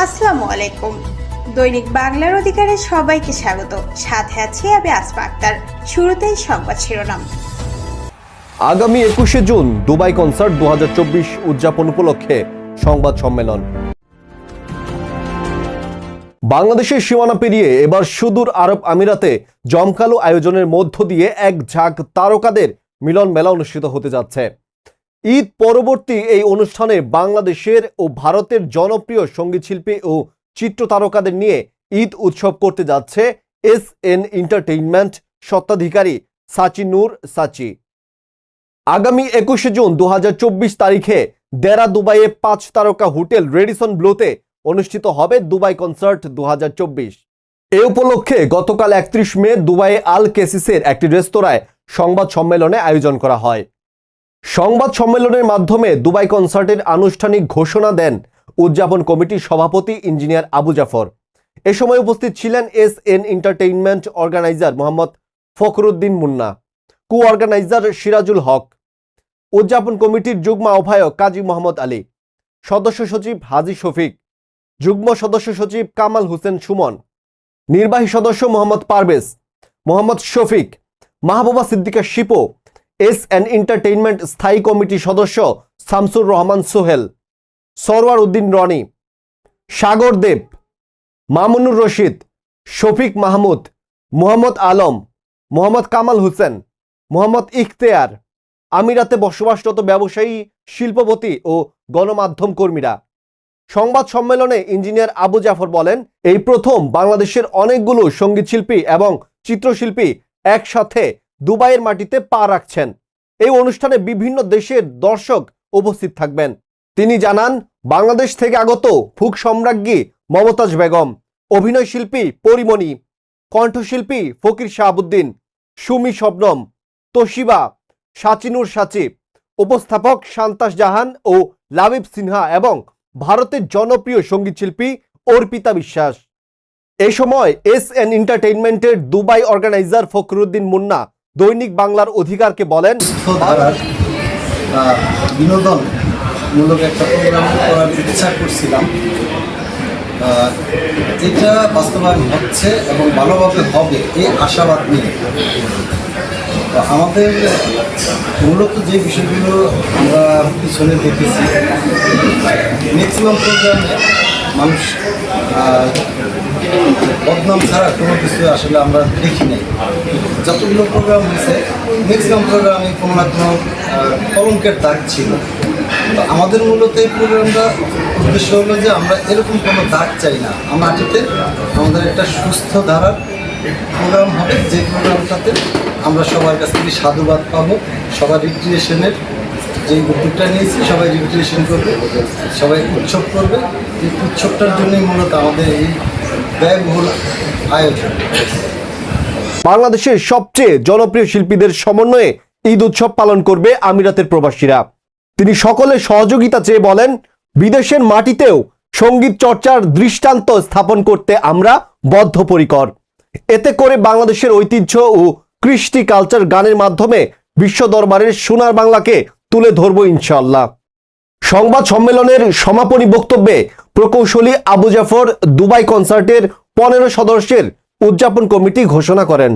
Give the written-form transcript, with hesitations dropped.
আসসালামু আলাইকুম। দৈনিক বাংলার অধিকারে সবাইকে স্বাগত। সাথে আছি আমি আসমা আক্তার। শুরুতেই সংবাদ শিরোনাম। আগামী 21শে জুন দুবাই কনসার্ট 2024 উদযাপন উপলক্ষে সংবাদ সম্মেলন। বাংলাদেশের সীমানা পেরিয়ে এবার সুদূর আরব আমিরাতে জমকালো আয়োজনের মধ্য দিয়ে এক ঝাঁক তারকাদের মিলন মেলা অনুষ্ঠিত হতে যাচ্ছে। ঈদ পরবর্তী এই অনুষ্ঠানে বাংলাদেশের ও ভারতের জনপ্রিয় সঙ্গীতশিল্পী ও চিত্র তারকাদের নিয়ে ঈদ উৎসব করতে যাচ্ছে এসএন এন্টারটেইনমেন্ট স্বত্বাধিকারী সাচি নূর সাচি। আগামী 21শে জুন 2024 তারিখে দেরা দুবাইয়ে 5 তারকা হোটেল রেডিসন ব্লুতে অনুষ্ঠিত হবে দুবাই কনসার্ট 2024। এ উপলক্ষে গতকাল 31 মে দুবাইয়ে আল কেসিসের একটি রেস্তোরাঁয় সংবাদ সম্মেলনে আয়োজন করা হয়। সংবাদ সম্মেলনের মাধ্যমে দুবাই কনসার্টের আনুষ্ঠানিক ঘোষণা দেন উদযাপন কমিটির সভাপতি ইঞ্জিনিয়ার আবু জাফর। এ সময় উপস্থিত ছিলেন SN entertainment organiser Mohammad Fakhruddin Munna, co organiser Sirajul Haque, উদযাপন কমিটির যুগ্ম আহ্বায়ক কাজী মোহাম্মদ আলী, সদস্য সচিব হাজি শফিক, যুগ্ম সদস্য সচিব কামাল হোসেন সুমন, নির্বাহী সদস্য মোহাম্মদ পারভেজ, মোহাম্মদ শফিক, মাহবুবা সিদ্দিকা শিপো, এসএন এন্টারটেইনমেন্ট স্থায়ী কমিটির সদস্য শামসুর রহমান সোহেল, সরওয়ার উদ্দিন রনি, সাগর দেব, মামুনুর রশিদ, শফিক মাহমুদ, মোহাম্মদ আলম, মোহাম্মদ কামাল হোসেন, মোহাম্মদ ইখতিয়ার, আমিরাতে বসবাসরত ব্যবসায়ী, শিল্পপতি ও গণমাধ্যম কর্মীরা। সংবাদ সম্মেলনে ইঞ্জিনিয়ার আবু জাফর বলেন, এই প্রথম বাংলাদেশের অনেকগুলো সঙ্গীতশিল্পী এবং চিত্রশিল্পী একসাথে দুবাইয়ের মাটিতে পা রাখছেন। এই অনুষ্ঠানে বিভিন্ন দেশের দর্শক উপস্থিত থাকবেন। তিনি জানান, বাংলাদেশ থেকে আগত ফুক সম্রাজ্ঞী মমতাজ বেগম, অভিনয় শিল্পী পরিমণি, কণ্ঠশিল্পী ফকির শাহাবুদ্দিন, সুমি শবনম, তোশিবা, সাচিনুর সাচি, উপস্থাপক সান্তাস জাহান ও লাবিব সিনহা এবং ভারতের জনপ্রিয় সঙ্গীতশিল্পী অর্পিতা বিশ্বাস। এ সময় এসএন এন্টারটেইনমেন্টের দুবাই অর্গানাইজার ফখরুদ্দিন মুন্না দৈনিক বাংলার অধিকারকে বলেন, বিনোদনমূলক একটা প্রোগ্রাম করার ইচ্ছা করছিলাম, এটা বাস্তবায়ন হচ্ছে এবং ভালোভাবে হবে এই আশাবাদ নিয়ে। আমাদের মূলত যে বিষয়গুলো আমরা পিছনে দেখেছি, ম্যাক্সিমাম প্রোগ্রামে মানুষ বদনাম ছাড়া কোনো কিছু আসলে আমরা দেখি নাই। যতগুলো প্রোগ্রাম হয়েছে ম্যাক্সিমাম প্রোগ্রামে কোনো না কোনো কলঙ্কের দাগ ছিল। তো আমাদের মূলত এই প্রোগ্রামটা উদ্দেশ্য হলো যে আমরা এরকম কোনো দাগ চাই না। মাটিতে আমাদের একটা সুস্থ ধারার প্রোগ্রাম হবে, যে প্রোগ্রামটাতে আমরা সবার কাছ থেকে সাধুবাদ পাবো। সবার রিক্রিয়েশনের যে উদ্যোগটা নিয়েছি, সবাই রিক্রিয়েশন করবে, সবাই উৎসব করবে। এই উৎসবটার জন্যই মূলত আমাদের এই ব্যয়বহুল আয়োজন। বাংলাদেশের সবচেয়ে জনপ্রিয় শিল্পীদের সমন্বয়ে ঈদ উৎসব পালন করবে আমিরাতের প্রবাসীরা। তিনি সকলের সহযোগিতা চেয়ে বলেন, বিদেশের মাটিতেও সঙ্গীত চর্চার দৃষ্টান্ত স্থাপন করতে আমরা বদ্ধপরিকর। এতে করে বাংলাদেশের ঐতিহ্য ও কৃষ্টি কালচার গানের মাধ্যমে বিশ্ব দরবারের সোনার বাংলাকে তুলে ধরব ইনশাআল্লাহ। সংবাদ সম্মেলনের সমাপনী বক্তব্যে প্রকৌশলী আবু জাফর দুবাই কনসার্টের 15 সদস্যের উদযাপন কমিটি ঘোষণা করেন।